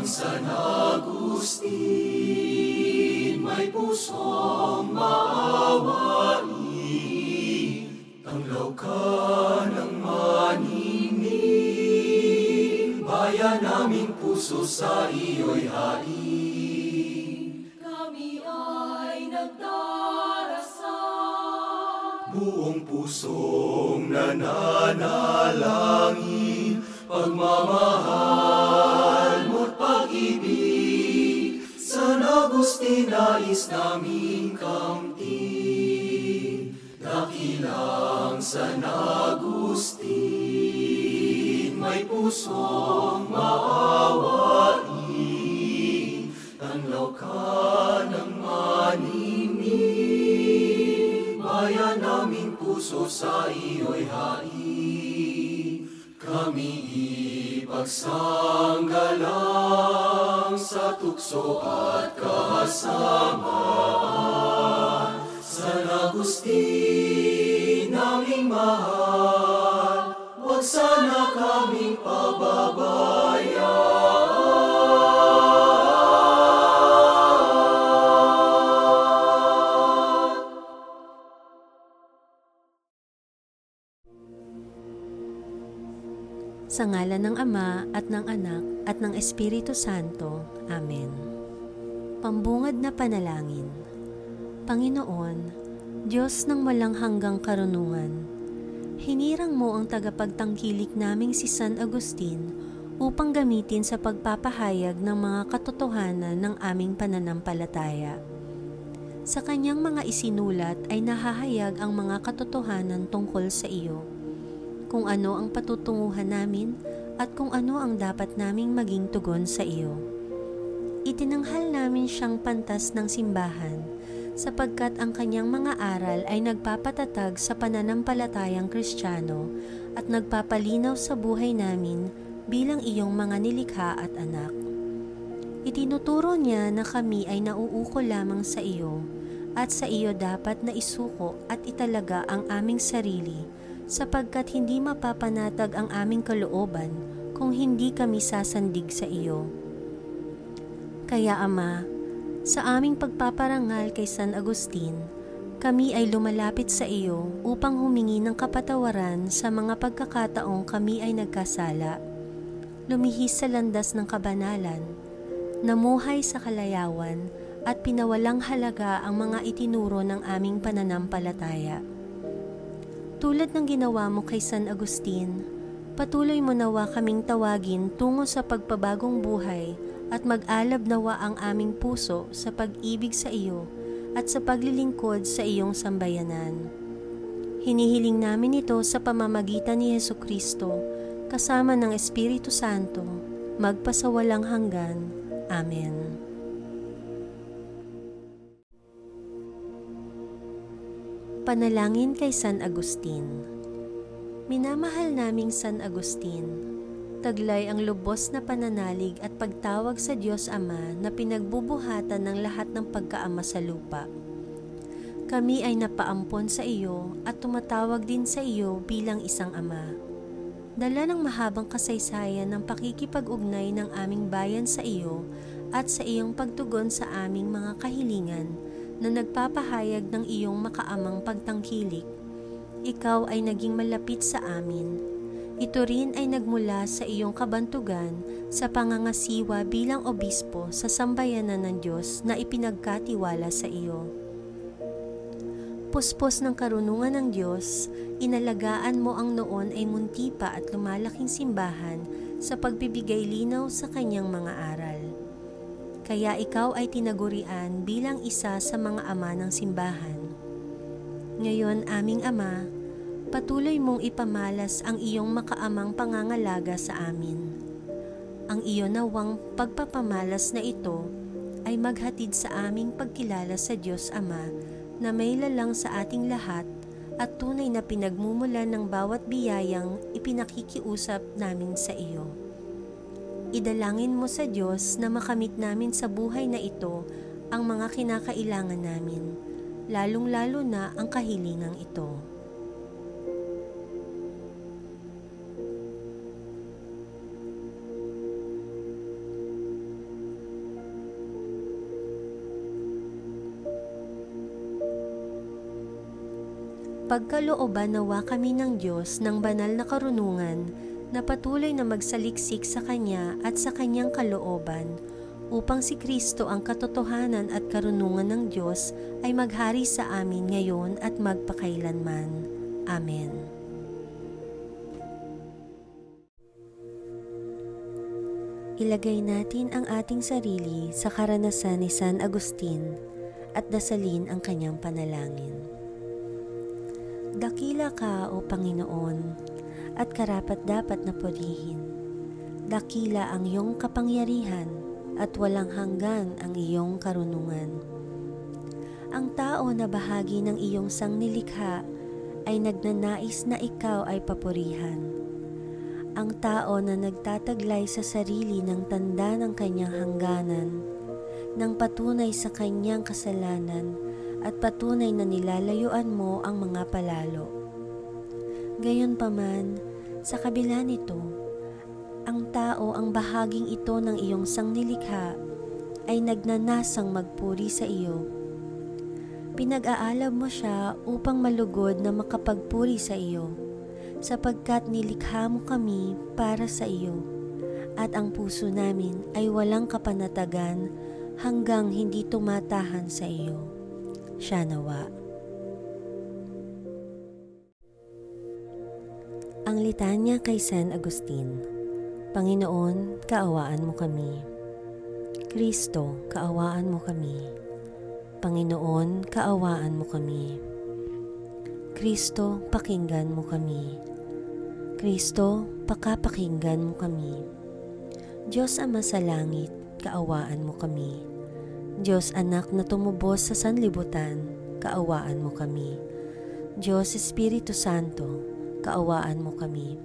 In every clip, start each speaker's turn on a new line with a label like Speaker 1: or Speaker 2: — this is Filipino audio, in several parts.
Speaker 1: San Agustin, may pusong maawain, tanglaw ka ng maningning, bayan naming puso sa iyo'y hain.
Speaker 2: Kami ay nagdarasal,
Speaker 1: Buong pusong nananalangin, pagmamahal mo't pag-ibig, San Agustin nais naming kamtin. Dakilang San Agustin, may pusong maawain, tanglaw ka ng maningning, bayan naming puso sa iyo'y hain. Kami ipagsanggalang sa tukso at kasamaan, San Agustin naming mahal, huwag sana kaming pababayaan.
Speaker 3: Sa ngalan ng Ama at ng Anak at ng Espiritu Santo. Amen. Pambungad na panalangin. Panginoon, Diyos ng walang hanggang karunungan, hinirang mo ang tagapagtangkilik naming si San Agustin upang gamitin sa pagpapahayag ng mga katotohanan ng aming pananampalataya. Sa kanyang mga isinulat ay nahahayag ang mga katotohanan tungkol sa iyo, kung ano ang patutunguhan namin at kung ano ang dapat naming maging tugon sa iyo. Itinanghal namin siyang pantas ng simbahan sapagkat ang kanyang mga aral ay nagpapatatag sa pananampalatayang Kristiyano at nagpapalinaw sa buhay namin bilang iyong mga nilikha at anak. Itinuturo niya na kami ay nauukol lamang sa iyo at sa iyo dapat na isuko at italaga ang aming sarili sapagkat hindi mapapanatag ang aming kalooban kung hindi kami sasandig sa iyo. Kaya Ama, sa aming pagpaparangal kay San Agustin, kami ay lumalapit sa iyo upang humingi ng kapatawaran sa mga pagkakataong kami ay nagkasala, lumihis sa landas ng kabanalan, namuhay sa kalayawan at pinawalang halaga ang mga itinuro ng aming pananampalataya. Tulad ng ginawa mo kay San Agustin, patuloy mo nawa kaming tawagin tungo sa pagpabagong buhay at mag-alab nawa ang aming puso sa pag-ibig sa iyo at sa paglilingkod sa iyong sambayanan. Hinihiling namin ito sa pamamagitan ni Jesucristo, kasama ng Espiritu Santo, magpasawalang hanggan. Amen. Panalangin kay San Agustin. Minamahal naming San Agustin, taglay ang lubos na pananalig at pagtawag sa Diyos Ama na pinagbubuhatan ng lahat ng pagkaama sa lupa. Kami ay napaampon sa iyo at tumatawag din sa iyo bilang isang ama. Dala ng mahabang kasaysayan ng pakikipag-ugnay ng aming bayan sa iyo at sa iyong pagtugon sa aming mga kahilingan na nagpapahayag ng iyong makaamang pagtangkilik, ikaw ay naging malapit sa amin. Ito rin ay nagmula sa iyong kabantugan sa pangangasiwa bilang obispo sa sambayanan ng Diyos na ipinagkatiwala sa iyo. Puspos ng karunungan ng Diyos, inalagaan mo ang noon ay munti pa at lumalaking simbahan sa pagbibigay linaw sa kanyang mga aral. Kaya ikaw ay tinagurian bilang isa sa mga ama ng simbahan. Ngayon, aming Ama, patuloy mong ipamalas ang iyong makaamang pangangalaga sa amin. Ang iyo nawang pagpapamalas na ito ay maghatid sa aming pagkilala sa Diyos Ama na may lalang sa ating lahat at tunay na pinagmumulan ng bawat biyayang ipinakikiusap namin sa iyo. Idalangin mo sa Diyos na makamit namin sa buhay na ito ang mga kinakailangan namin, lalong-lalo na ang kahilingang ito. Pagkalooban nawa kami ng Diyos ng banal na karunungan na patuloy na magsaliksik sa Kanya at sa Kanyang kalooban, upang si Kristo ang katotohanan at karunungan ng Diyos ay maghari sa amin ngayon at magpakailanman. Amen. Ilagay natin ang ating sarili sa karanasan ni San Agustin at dasalin ang kanyang panalangin. Dakila ka, O Panginoon, at karapat-dapat na purihin. Dakila ang iyong kapangyarihan at walang hanggan ang iyong karunungan. Ang tao na bahagi ng iyong sangnilikha ay nagnanais na ikaw ay papurihan. Ang tao na nagtataglay sa sarili ng tanda ng kanyang hangganan, ng patunay sa kanyang kasalanan at patunay na nilalayuan mo ang mga palalo. Gayunpaman, sa kabila nito, ang tao ang bahaging ito ng iyong sangnilikha ay nagnanasang magpuri sa iyo. Pinag-aalab mo siya upang malugod na makapagpuri sa iyo, sapagkat nilikha mo kami para sa iyo, at ang puso namin ay walang kapanatagan hanggang hindi tumatahan sa iyo. Siya nawa. Ang litanya kay San Agustin. Panginoon, kaawaan mo kami. Kristo, kaawaan mo kami. Panginoon, kaawaan mo kami. Kristo, pakinggan mo kami. Kristo, pakapakinggan mo kami. Diyos Ama sa langit, kaawaan mo kami. Diyos Anak na tumubos sa sanlibutan, kaawaan mo kami. Diyos Espiritu Santo, kaawaan mo kami.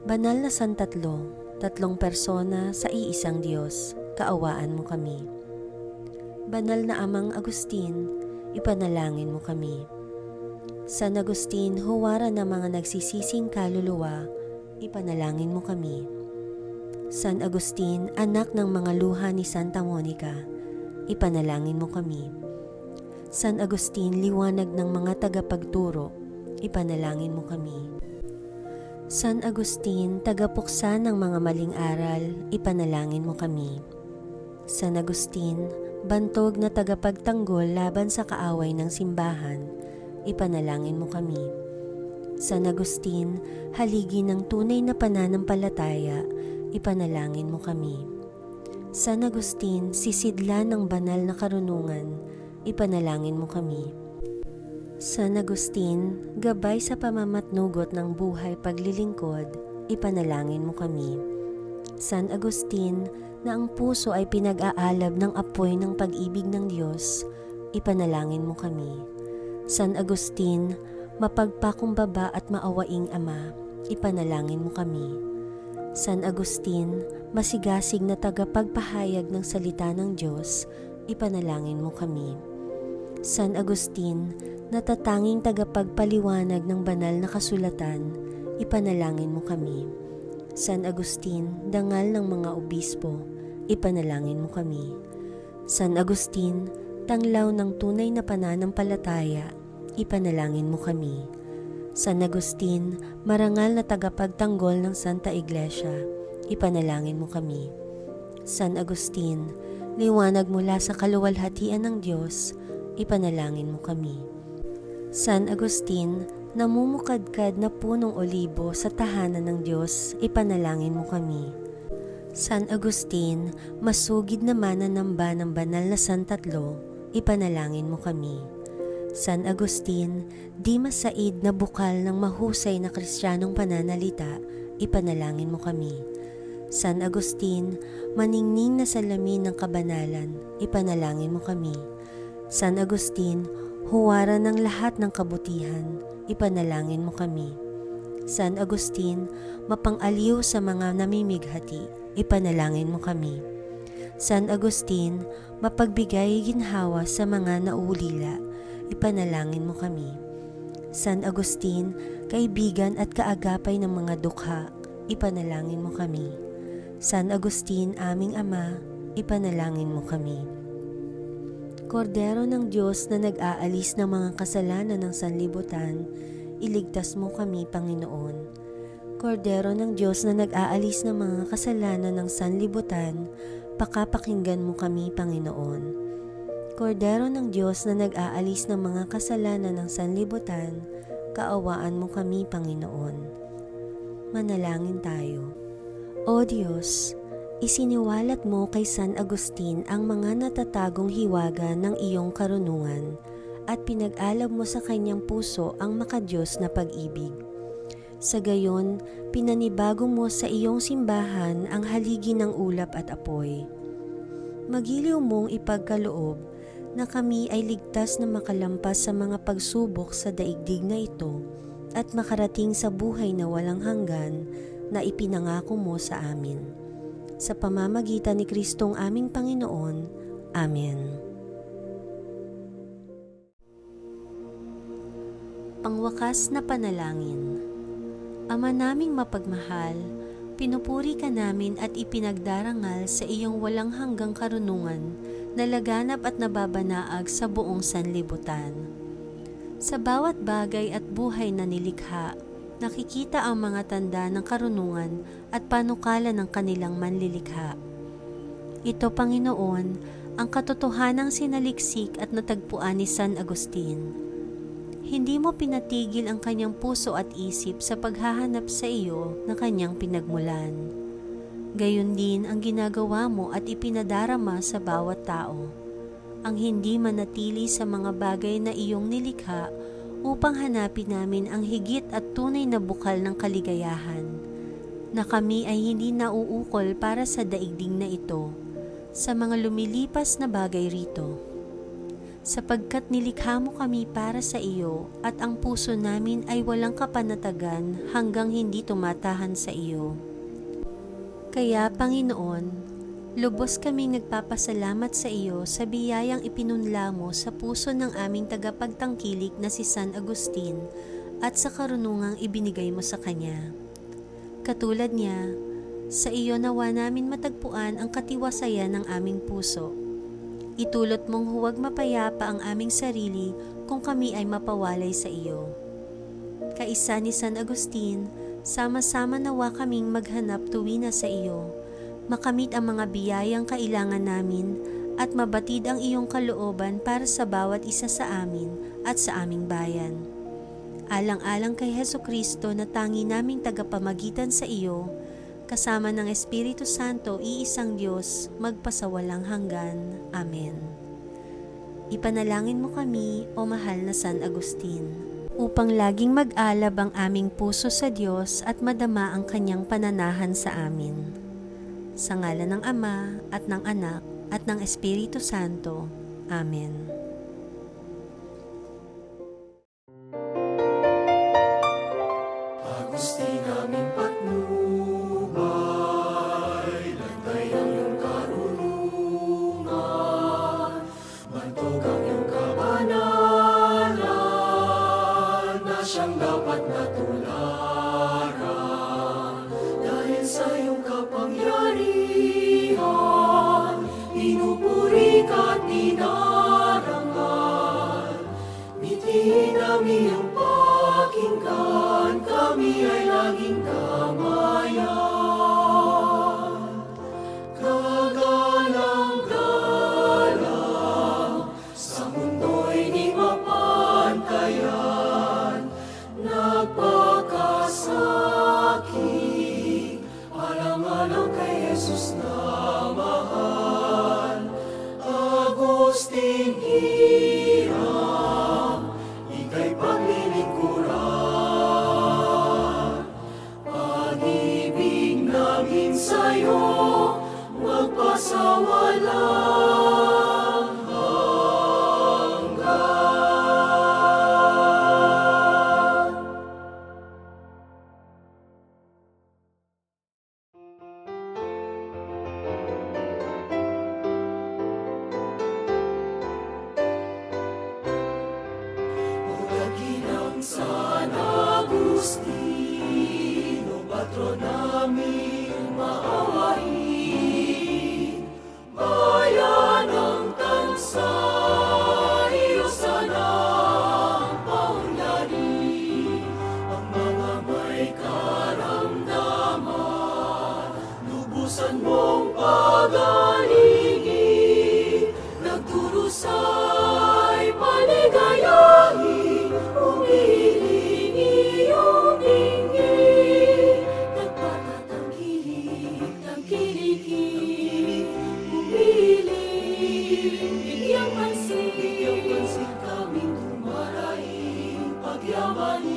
Speaker 3: Banal na Santatlo, tatlong persona sa iisang Diyos, kaawaan mo kami. Banal na Amang Agustin, ipanalangin mo kami. San Agustin, huwara ng mga nagsisising kaluluwa, ipanalangin mo kami. San Agustin, anak ng mga luha ni Santa Monica, ipanalangin mo kami. San Agustin, liwanag ng mga tagapagturo, ipanalangin mo kami. San Agustin, tagapuksa ng mga maling aral, ipanalangin mo kami. San Agustin, bantog na tagapagtanggol laban sa kaaway ng simbahan, ipanalangin mo kami. San Agustin, haligi ng tunay na pananampalataya, ipanalangin mo kami. San Agustin, sisidla ng banal na karunungan, ipanalangin mo kami. San Agustin, gabay sa pamamatnugot ng buhay paglilingkod, ipanalangin mo kami. San Agustin, na ang puso ay pinag-aalab ng apoy ng pag-ibig ng Diyos, ipanalangin mo kami. San Agustin, mapagpakumbaba at maawaing Ama, ipanalangin mo kami. San Agustin, masigasig na tagapagpahayag ng salita ng Diyos, ipanalangin mo kami. San Agustin, natatanging tagapagpaliwanag ng banal na kasulatan, ipanalangin mo kami. San Agustin, dangal ng mga obispo, ipanalangin mo kami. San Agustin, tanglaw ng tunay na pananampalataya, ipanalangin mo kami. San Agustin, marangal na tagapagtanggol ng Santa Iglesia, ipanalangin mo kami. San Agustin, liwanag mula sa kaluwalhatian ng Diyos, ipanalangin mo kami. San Agustin, namumukadkad na punong olibo sa tahanan ng Diyos, ipanalangin mo kami. San Agustin, masugid na mananamba ng banal na Santatlo, ipanalangin mo kami. San Agustin, di masaid na bukal ng mahusay na Kristiyanong pananalita, ipanalangin mo kami. San Agustin, maningning na salamin ng kabanalan, ipanalangin mo kami. San Agustin, huwara ng lahat ng kabutihan, ipanalangin mo kami. San Agustin, mapang-aliw sa mga namimighati, ipanalangin mo kami. San Agustin, mapagbigay ginhawa sa mga naulila, ipanalangin mo kami. San Agustin, kaibigan at kaagapay ng mga dukha, ipanalangin mo kami. San Agustin, aming Ama, ipanalangin mo kami. Kordero ng Diyos na nag-aalis ng mga kasalanan ng sanlibutan, iligtas mo kami, Panginoon. Kordero ng Diyos na nag-aalis ng mga kasalanan ng sanlibutan, pakapakinggan mo kami, Panginoon. Kordero ng Diyos na nag-aalis ng mga kasalanan ng sanlibutan, kaawaan mo kami, Panginoon. Manalangin tayo. O Diyos, isiniwalat mo kay San Agustin ang mga natatagong hiwaga ng iyong karunungan at pinag-alab mo sa kanyang puso ang makadiyos na pag-ibig. Sa gayon, pinanibago mo sa iyong simbahan ang haligi ng ulap at apoy. Magiliw mong ipagkaloob na kami ay ligtas na makalampas sa mga pagsubok sa daigdig na ito at makarating sa buhay na walang hanggan na ipinangako mo sa amin. Sa pamamagitan ni Kristong aming Panginoon. Amen. Pangwakas na panalangin. Ama naming mapagmahal, pinupuri ka namin at ipinagdarangal sa iyong walang hanggang karunungan na laganap at nababanaag sa buong sanlibutan. Sa bawat bagay at buhay na nilikha, nakikita ang mga tanda ng karunungan at panukala ng kanilang manlilikha. Ito, Panginoon, ang katotohanang sinaliksik at natagpuan ni San Agustin. Hindi mo pinatigil ang kanyang puso at isip sa paghahanap sa iyo na kanyang pinagmulan. Gayon din ang ginagawa mo at ipinadarama sa bawat tao, ang hindi manatili sa mga bagay na iyong nilikha upang hanapin namin ang higit at tunay na bukal ng kaligayahan, na kami ay hindi nauukol para sa daigdig na ito, sa mga lumilipas na bagay rito. Sapagkat nilikha mo kami para sa iyo at ang puso namin ay walang kapanatagan hanggang hindi tumatahan sa iyo. Kaya, Panginoon, lubos kaming nagpapasalamat sa iyo sa biyayang ipinunla mo sa puso ng aming tagapagtangkilik na si San Agustin at sa karunungang ibinigay mo sa kanya. Katulad niya, sa iyo nawa namin matagpuan ang katiwasayan ng aming puso. Itulot mong huwag mapayapa ang aming sarili kung kami ay mapawalay sa iyo. Kaisa ni San Agustin, sama-sama nawa kaming maghanap tuwina sa iyo, makamit ang mga biyayang kailangan namin at mabatid ang iyong kalooban para sa bawat isa sa amin at sa aming bayan. Alang-alang kay Hesukristo na tangi naming tagapamagitan sa iyo, kasama ng Espiritu Santo, iisang Diyos, magpasawalang hanggan. Amen. Ipanalangin mo kami, o mahal na San Agustin, upang laging mag-alab ang aming puso sa Diyos at madama ang kanyang pananahan sa amin. Sa ngalan ng Ama, at ng Anak, at ng Espiritu Santo. Amen.
Speaker 1: Agustin aming patnubay, lantay ang iyong karunungan, bantog ang iyong kabanalan, na siyang dapat natularan. Dahil sa iyong kapangyarihan, pinupuri ka at dinarangal. Bitihin namin iyong pakinggan, kami ay laging damayan. Kagalang-galang, sa mundo'y di mapantayan, nagpakasakit, alang-alang kay Jesus na mahal. Agustin Hiram, ika'y paglilingkuran. Pag-ibig namin sa'yo, magpasawalang hanggan. O dakilang San Agustin, o patron namin maawain, bayan ng tansa. pagyamanin